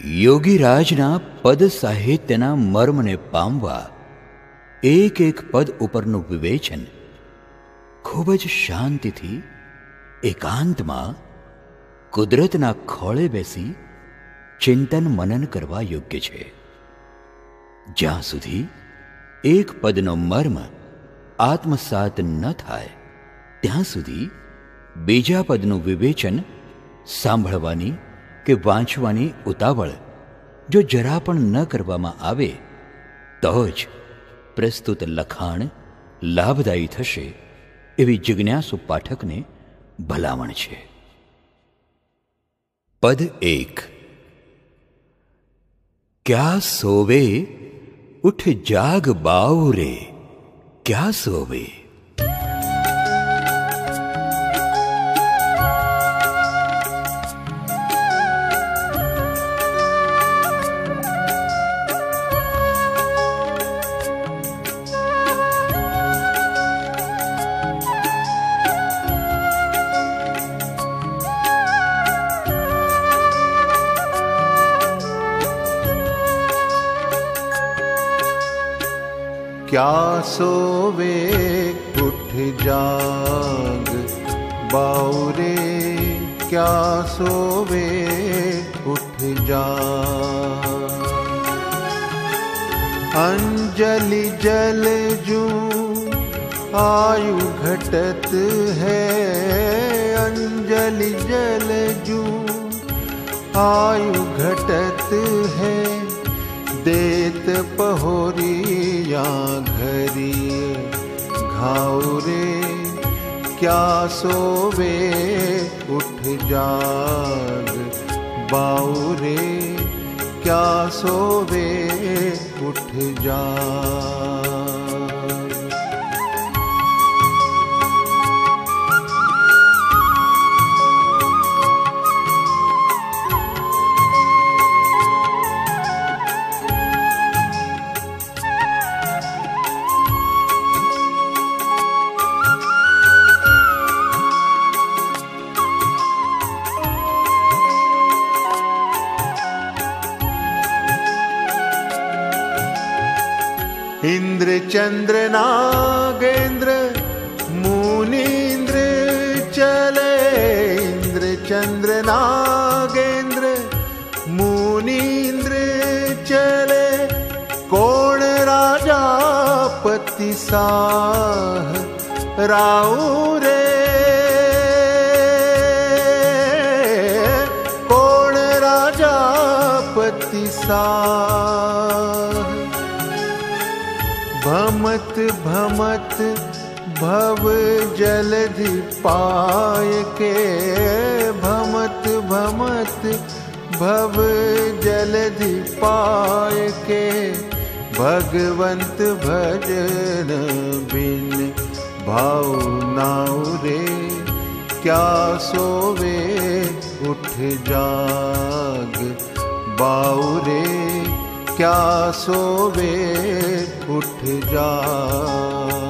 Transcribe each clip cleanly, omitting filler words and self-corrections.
યોગીરાજના પદ સાહિત્યના મર્મને પામવા એક એક પદ ઉપરનું વિવેચન ખૂબ જ શાંતિથી એકાંતમાં કુદરતના ખોળે બેસી ચિંતન મનન કરવા યોગ્ય છે. જ્યાં સુધી એક પદનો મર્મ આત્મસાત ન થાય ત્યાં સુધી બીજા પદનું વિવેચન સાંભળવાની કે વાંચવાની ઉતાવળ જો જરા પણ ન કરવામાં આવે તો જ પ્રસ્તુત લખાણ લાભદાયી થશે એવી જિજ્ઞાસુ પાઠકને ભલામણ છે. પદ 1. ક્યા સોવે ઉઠ જાગ બાઉ રે, ક્યા સોવે. क्या सोवे उठ जाग बाउरे, क्या सोवे उठ जाग. अंजलि जल जूं आयु घटत है, अंजलि जल जूं आयु घटत है. देत पहोरिया घरी घावरे, क्या सोवे उठ जाग बाउरे, क्या सोवे उठ जाग. इंद्र चंद्र नागेंद्र मुनीन्द्र चले, इंद्र चंद्र नागेंद्र मुनीन्द्र चले. कौन राजा पति साह राउ रे, कौन राजा पति साह. भमत भमत भव जलधि पाय के, भमत भमत भव जलधि पाय के. भगवंत भजन बिन भाव नाउ रे, क्या सोवे उठ जाग बाउरे, क्या सोवे उठ जाग.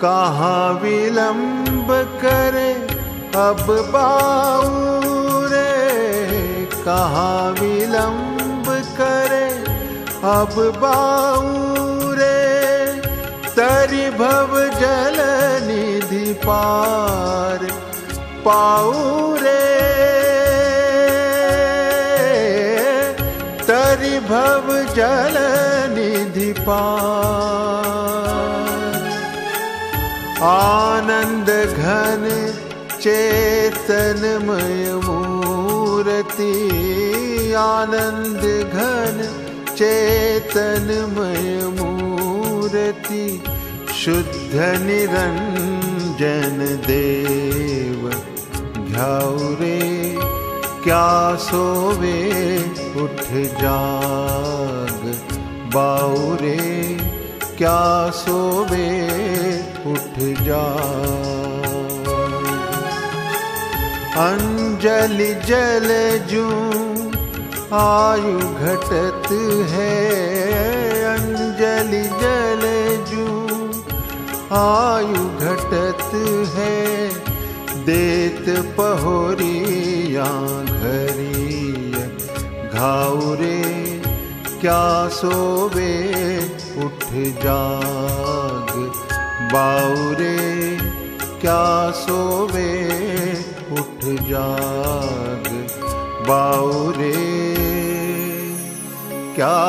कहाँ विलंब करे अब बाउरे, कहाँ विलंब करे अब बाउरे. तरि भव जल निधि पार पाउरे, तरि भव जल निधि पार. आनंद घन चेतनमय मूर्ति, आनंद घन चेतनमय मूर्ति. शुद्ध निरंजन देव घ्याउरे, क्या सोवे उठ जाग बाउरे क्या सोवे उठ जाग। अंजलि जल जूं आयु घटत है, अंजलि जल जूं आयु घटत है, देत पहोरिया घरिय घाउरे क्या सोवे उठ जाग बाउरे क्या सोवे उठ जाग बाउरे क्या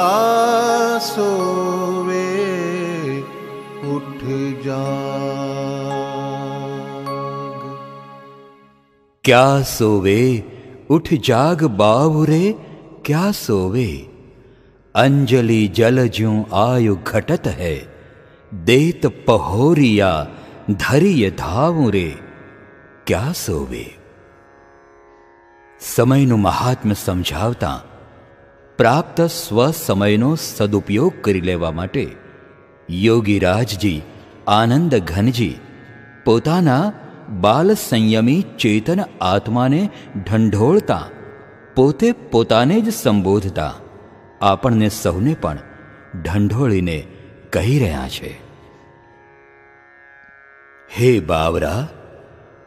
सोवे उठ जाग। क्या सोवे उठ जाग बावरे क्या सोवे, अंजलि जल ज्यों आयु घटत है, देत पहोरिया धरिय धावरे क्या सोवे। સમયનું મહાત્મ્ય સમજાવતા પ્રાપ્ત સ્વસમયનો સદુપયોગ કરી લેવા માટે યોગીરાજજી આનંદ ઘનજી પોતાના બાલ સંયમી ચેતન આત્માને ઢંઢોળતા પોતે પોતાને જ સંબોધતા આપણને સૌને પણ ઢંઢોળીને કહી રહ્યા છે, હે બાવરા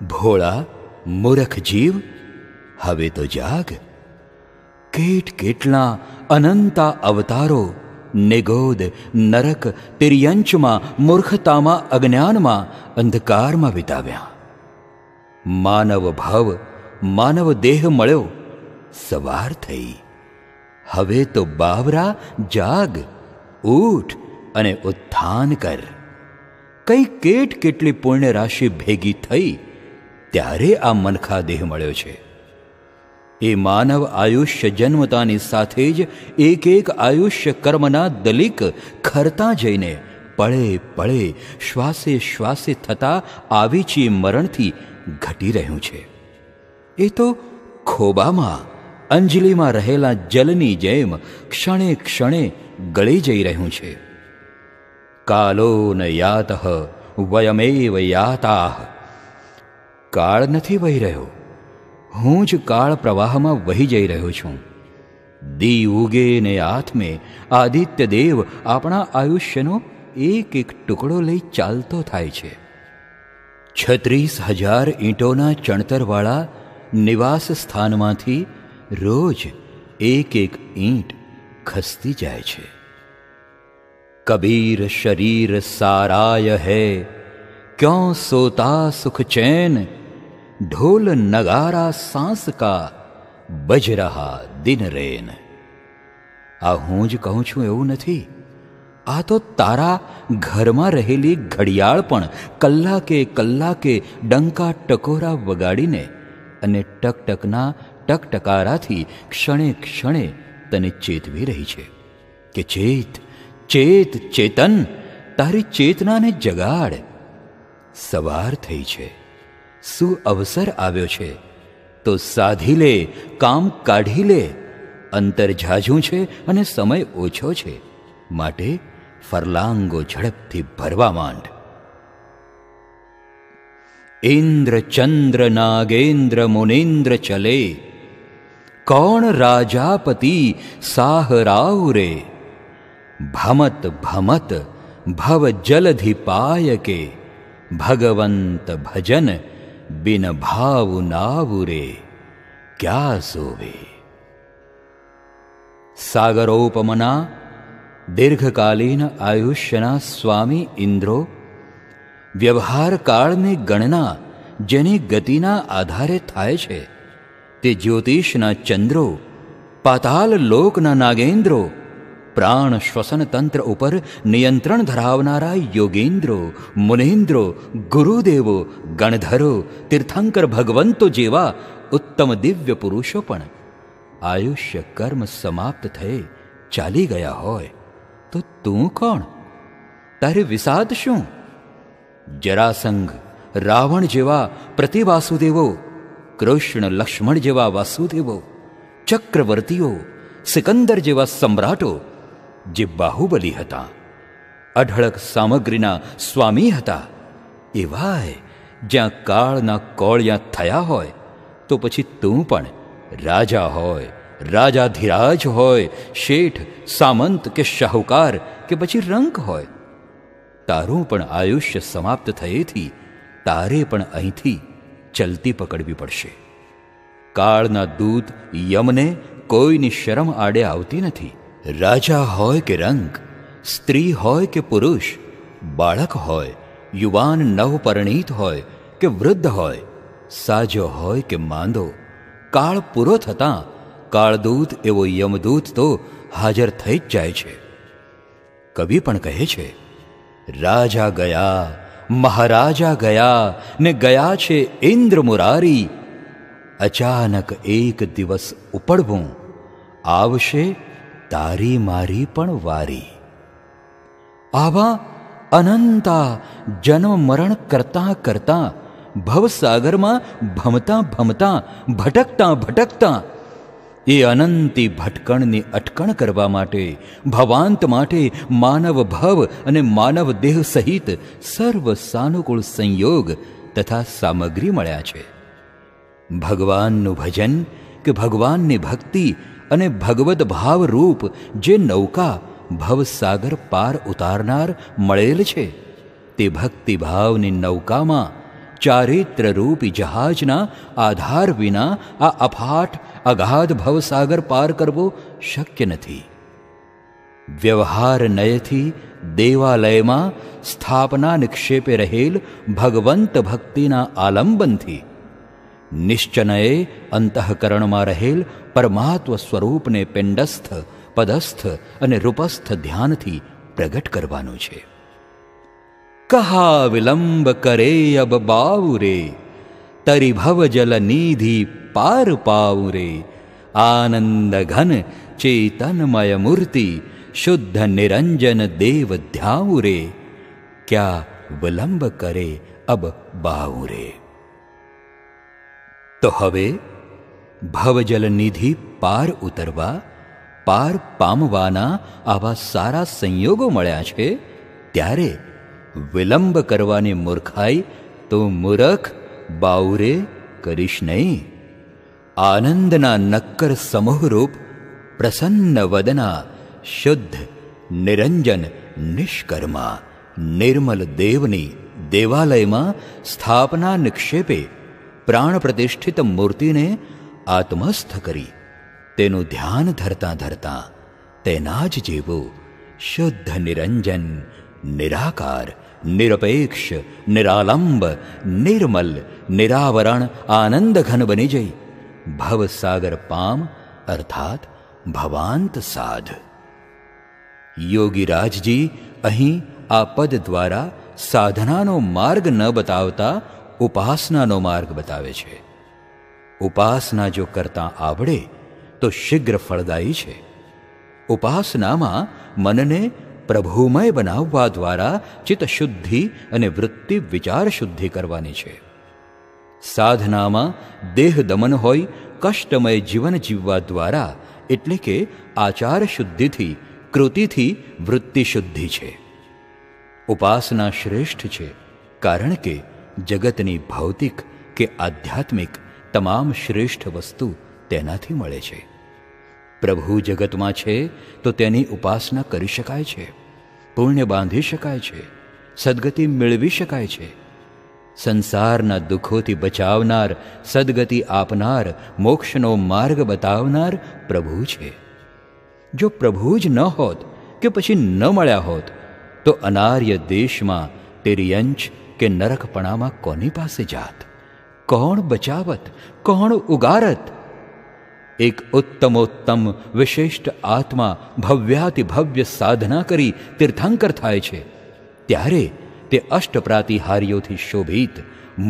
ભોળા મૂરખ જીવ, હવે તો જાગ. કેટ કેટલા અનંતા અવતારો નિગોદ નરક તિર્યંચમાં મૂર્ખતામાં અજ્ઞાનમાં અંધકારમાં વિતાવ્યા. માનવ ભવ માનવ દેહ મળ્યો, સવાર થઈ. હવે તો બાવરા જાગ, ઊઠ અને ઉત્થાન કર. કઈ કેટ કેટલી પુણ્ય રાશિ ભેગી થઈ ત્યારે આ મનખા દેહ મળ્યો છે. એ માનવ આયુષ્ય જન્મતાની સાથે જ એક એક આયુષ્ય કર્મના દલિક ખરતા જઈને પળે પળે શ્વાસે શ્વાસે થતા આવીચી મરણથી ઘટી રહ્યું છે. એ તો ખોબામાં અંજલિમાં રહેલા જલની જેમ ક્ષણે ક્ષણે ગળી જઈ રહ્યું છે. કાલો ન યાતઃ વયમેવ યાતાઃ. કાળ નથી વહી રહ્યો, હું જ કાળ પ્રવાહમાં વહી જઈ રહ્યો છું. દી ઉગે ને આત્મે આદિત્ય દેવ આપણા આયુષ્યનો એક એક ટુકડો લઈ ચાલતો થાય છે. 36,000 ઈંટોના ચણતરવાળા નિવાસ સ્થાનમાંથી રોજ એક એક ઈંટ ખસતી જાય છે. કબીર શરીર સારાય હૈ, ક્યોં સોતા સુખ ચૈન, ઢોલ નગારા સાંસ કા બજ રહા દિન રેન. આ હું જ કહું છું એવું નથી, આ તો તારા ઘરમાં રહેલી ઘડિયાળ પણ કલાકે કલાકે ડંકા ટકોરા વગાડીને અને ટકટકના ટકટકારાથી ક્ષણે ક્ષણે તને ચેતવી રહી છે કે ચેત ચેત ચેતન, તારી ચેતનાને જગાડ. સવાર થઈ છે, શું અવસર આવ્યો છે તો સાધી લે, કામ કાઢી લે. અંતર ઝાઝું છે અને સમય ઓછો છે, માટે ફરલાંગો ઝડપથી ભરવા માંડ. ઇન્દ્ર ચંદ્ર નાગેન્દ્ર મુનેન્દ્ર ચલે, કોણ રાજાપતિ સાહરાવ રે. ભમત ભમત ભવ જલધિ પાય કે, ભગવંત ભજન બિન ભાવ નાવ રે ક્યા સોવે. સાગરોપમના દીર્ઘકાલીન આયુષ્યના સ્વામી ઇન્દ્રો વ્યવહાર કાળની ગણના જેની ગતિના આધારે થાય છે તે જ્યોતિષના ચંદ્રો, પાતાલ લોકના નાગેન્દ્રો, પ્રાણ શ્વસન તંત્ર ઉપર નિયંત્રણ ધરાવનારા યોગેન્દ્રો, મુનેન્દ્રો, ગુરુદેવો, ગણધરો, તીર્થંકર ભગવંતો જેવા ઉત્તમ દિવ્ય પુરુષો પણ આયુષ્ય કર્મ સમાપ્ત થઈ ચાલી ગયા હોય તો તું કોણ? તારે વિષાદ શું? જરાસંઘ, રાવણ જેવા પ્રતિવાસુદેવો, કૃષ્ણ લક્ષ્મણ જેવા વાસુદેવો, ચક્રવર્તીઓ, સિકંદર જેવા સમ્રાટો જે બાહુબલી હતા, અઢળક સામગ્રીના સ્વામી હતા, એવાય જ્યાં કાળના કોળિયા થયા હોય, તો પછી તું પણ રાજા હોય, રાજાધિરાજ હોય, શેઠ, સામંત કે શાહુકાર કે પછી રંક હોય, તારું પણ આયુષ્ય સમાપ્ત થયેથી તારે પણ અહીંથી ચલતી પકડવી પડશે. કાળના દૂત યમને કોઈની શરમ આડે આવતી નથી. રાજા હોય કે રંક, સ્ત્રી હોય કે પુરુષ, બાળક હોય, યુવાન નવપરિણીત હોય કે વૃદ્ધ હોય, સાજો હોય કે માંદો, કાળ પૂરો થતાં કાળદૂત એવો યમદૂત તો હાજર થઈ જ જાય છે. કવિ પણ કહે છે, રાજા ગયા, મહારાજા ગયા ને ગયા છે ઇન્દ્ર મુરારી, અચાનક એક દિવસ ઉપડવું, આવશે તારી મારી પણ વારી. આવા અનંતા જન્મ મરણ કરતાં કરતાં ભવસાગરમાં ભમતા ભમતા ભટકતા ભટકતા એ અનંતી ભટકણની અટકણ કરવા માટે, ભવાંત માટે માનવ ભવ અને માનવ દેહ સહિત સર્વ સાનુકૂળ સંયોગ તથા સામગ્રી મળ્યા છે. ભગવાનનું ભજન કે ભગવાનની ભક્તિ અને ભગવદ ભાવરૂપ જે નૌકા ભવસાગર પાર ઉતારનાર મળેલ છે, તે ભક્તિભાવની નૌકામાં ચારિત્રરૂપી જહાજના આધાર વિના આ અફાટ અગાધ ભવસાગર પાર કરવો શક્ય નથી. વ્યવહાર નયથી દેવાલયમાં સ્થાપના નિક્ષેપે રહેલ ભગવંત ભક્તિના આલંબનથી, નિશ્ચનયે અંતઃકરણમાં રહેલ પરમાત્મ સ્વરૂપને પિંડસ્થ, પદસ્થ અને રૂપસ્થ ધ્યાનથી પ્રગટ કરવાનું છે. કહા વિલંબ કરે અબ બાઉ રે, તરી ભવ જલ નિધિ પાર પાઉ રે, આનંદ ઘન ચેતનમય મૂર્તિ, શુદ્ધ નિરંજન દેવ ધ્યાઉ રે, ક્યા વિલંબ કરે અબ બાઉ રે. તો હવે ભવજલ નિધિ પાર ઉતરવા, પાર પામવાના આવા સારા સંયોગો મળ્યા છે, ત્યારે વિલંબ કરવાની મૂર્ખાઈ તો મૂરખ બાઉરે કરીશ નહીં. આનંદના નક્કર સમૂહરૂપ પ્રસન્ન વદના, શુદ્ધ નિરંજન નિષ્કર્મા નિર્મલ દેવની દેવાલયમાં સ્થાપના નિક્ષેપે પ્રાણ પ્રતિષ્ઠિત મૂર્તિને આત્મસ્થ કરી તેનું ધ્યાન ધરતા ધરતા તેના જ જેવું શુદ્ધ નિરંજન, નિરાકાર, નિરપેક્ષ, નિરાલંબ, નિર્મલ, નિરાવરણ આનંદ ઘન બની જઈ ભવસાગર પામ અર્થાત ભવાંત સાધ. યોગીરાજજી અહીં આ પદ દ્વારા સાધનાનો માર્ગ ન બતાવતા ઉપાસનાનો માર્ગ બતાવે છે. ઉપાસના જો કરતા આવડે તો શીઘ્ર ફળદાયી છે. ઉપાસનામાં મનને પ્રભુમય બનાવવા દ્વારા ચિત્તશુદ્ધિ અને વૃત્તિ વિચાર શુદ્ધિ કરવાની છે. સાધનામાં દેહ દમન હોય કષ્ટમય જીવન જીવવા દ્વારા, એટલે કે આચાર શુદ્ધિથી, કૃતિથી વૃત્તિ શુદ્ધિ છે. ઉપાસના શ્રેષ્ઠ છે, કારણ કે જગતની ભૌતિક કે આધ્યાત્મિક તમામ શ્રેષ્ઠ વસ્તુ તેનાથી મળે છે. પ્રભુ જગતમાં છે તો તેની ઉપાસના કરી શકાય છે, પુણ્ય બાંધી શકાય છે, સદગતિ મેળવી શકાય છે. સંસારના દુઃખોથી બચાવનાર, સદગતિ આપનાર, મોક્ષનો માર્ગ બતાવનાર પ્રભુ છે. જો પ્રભુ જ ન હોત કે પછી ન મળ્યા હોત તો અનાર્ય દેશમાં તિર્યંચ કે નરકપણામાં કોની પાસે જાત? કોણ બચાવત? કોણ ઉગારત? એક ઉત્તમોત્તમ વિશિષ્ટ આત્મા ભવ્યાતિભવ્ય સાધના કરી તીર્થંકર થાય છે, ત્યારે તે અષ્ટપ્રાતિહાર્યોથી શોભિત,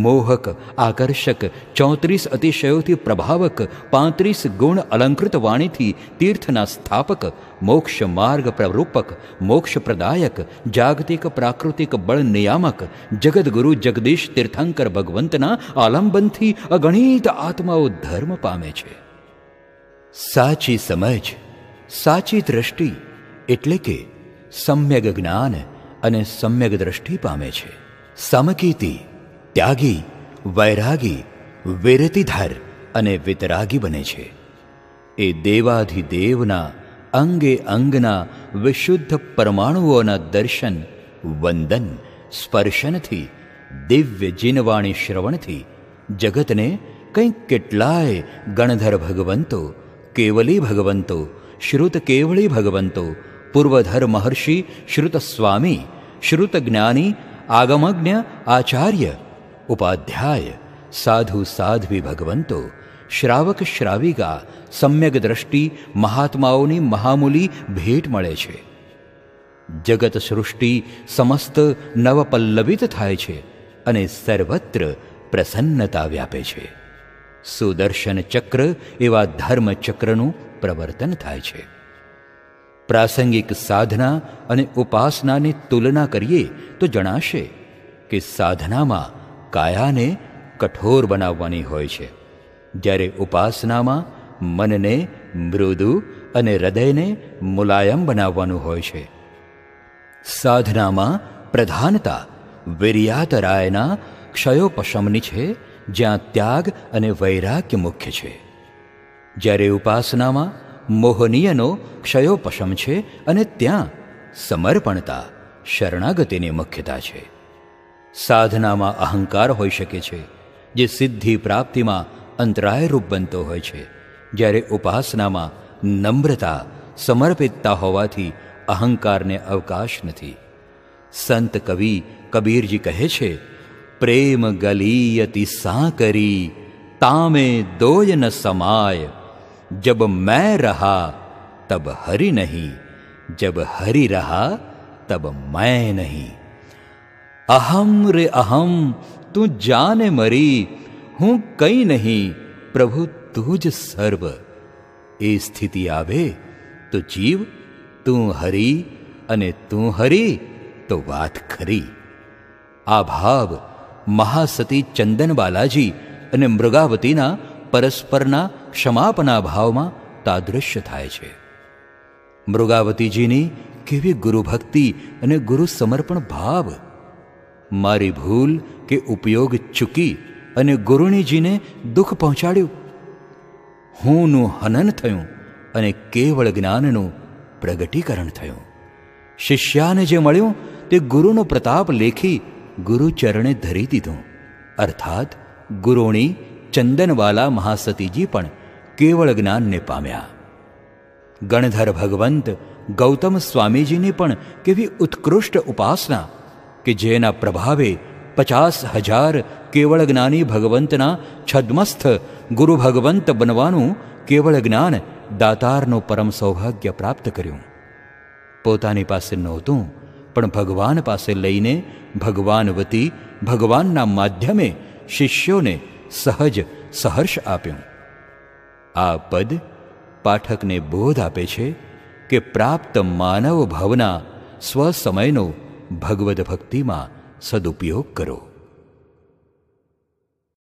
મોહક, આકર્ષક, 34 અતિશયોથી પ્રભાવક, 35 ગુણ અલંકૃત વાણીથી તીર્થના સ્થાપક, મોક્ષ માર્ગ પ્રરૂપક, મોક્ષ પ્રદાયક, જાગતિક પ્રાકૃતિક બળ નિયામક, જગદગુરુ જગદીશ તીર્થંકર ભગવંતના આલંબનથી અગણિત આત્માઓ ધર્મ પામે છે. સાચી સમજ સાચી દ્રષ્ટિ એટલે કે સમ્યગ જ્ઞાન અને સમ્યગ દ્રષ્ટિ પામે છે. સમકીર્તિ ત્યાગી, વૈરાગી, વિરતિધર અને વિતરાગી બને છે. એ દેવાધિદેવના અંગે અંગના વિશુદ્ધ પરમાણુઓના દર્શન, વંદન, સ્પર્શનથી, દિવ્ય જીનવાણી શ્રવણથી જગતને કંઈક કેટલાય ગણધર ભગવંતો, કેવલી ભગવંતો, શ્રુત કેવળી ભગવંતો, પૂર્વધર મહર્ષિ શ્રુત સ્વામી, શ્રુત જ્ઞાની, આગમજ્ઞ આચાર્ય, ઉપાધ્યાય, સાધુ સાધ્વી ભગવંતો, શ્રાવક શ્રાવિકા, સમ્યક દ્રષ્ટિ મહાત્માઓની મહામૂલી ભેટ મળે છે. જગત સૃષ્ટિ સમસ્ત નવપલ્લવિત થાય છે અને સર્વત્ર પ્રસન્નતા વ્યાપે છે. સુદર્શન ચક્ર એવા ધર્મચક્રનું પ્રવર્તન થાય છે. પ્રાસંગિક સાધના અને ઉપાસનાની તુલના કરીએ તો જણાશે કે સાધનામાં કાયાને કઠોર બનાવવાની હોય છે, જ્યારે ઉપાસનામાં મનને મૃદુ અને હૃદયને મુલાયમ બનાવવાનું હોય છે. સાધનામાં પ્રધાનતા વીર્યાતરાયના ક્ષયોપશમની છે, જ્યાં ત્યાગ અને વૈરાગ્ય મુખ્ય છે, જ્યારે ઉપાસનામાં મોહનીયનો ક્ષયોપશમ છે અને ત્યાં સમર્પણતા શરણાગતિની મુખ્યતા છે. સાધનામાં અહંકાર હોઈ શકે છે, જે સિદ્ધિ પ્રાપ્તિમાં અંતરાયરૂપ બનતો હોય છે, જ્યારે ઉપાસનામાં નમ્રતા, સમર્પિતતા હોવાથી અહંકારને અવકાશ નથી. સંત કવિ કબીરજી કહે છે, પ્રેમ ગલીયતિ સાકરી તામે દોય ન સમાય, જબ मैं रहा तब हरि नहीं, जब हरि रहा तब मैं नहीं. अहम रे अहम તું જાને મરી, હું કંઈ નહીં, પ્રભુ તું જ સર્વ. એ સ્થિતિ આવે તો જીવ તું હરી અને તું હરી તો વાત ખરી. આ ભાવ મહાસતી ચંદન બાલાજી અને મૃગાવતીના પરસ્પરના ક્ષમાપના ભાવમાં તાદૃશ્ય થાય છે. મૃગાવતીજીની કેવી ગુરુભક્તિ અને ગુરુ સમર્પણ ભાવ! મારી ભૂલ કે ઉપયોગ ચૂકી અને ગુરુણીજીને દુઃખ પહોંચાડ્યું. હુંનું હનન થયું અને કેવળ જ્ઞાનનું પ્રગટીકરણ થયું. શિષ્યાને જે મળ્યું તે ગુરુનો પ્રતાપ લેખી ગુરુચરણે ધરી દીધું. અર્થાત ગુરુણી ચંદનવાલા મહાસતીજી પણ કેવળ જ્ઞાનને પામ્યા. ગણધર ભગવંત ગૌતમ સ્વામીજીની પણ કેવી ઉત્કૃષ્ટ ઉપાસના કે જેના પ્રભાવે 50,000 કેવળ જ્ઞાની ભગવંતના છદ્મસ્થ ગુરુ ભગવંત બનવાનું કેવળ જ્ઞાન દાતારનું પરમ સૌભાગ્ય પ્રાપ્ત કર્યું. પોતાની પાસે નહોતું, પણ ભગવાન પાસે લઈને ભગવાન વતી ભગવાનના માધ્યમે શિષ્યોને સહજ સહર્ષ આપ્યું. આ પદ પાઠકને બોધ આપે છે કે પ્રાપ્ત માનવ ભવના સ્વસમયનો ભગવદ ભક્તિમાં સદુપયોગ કરો.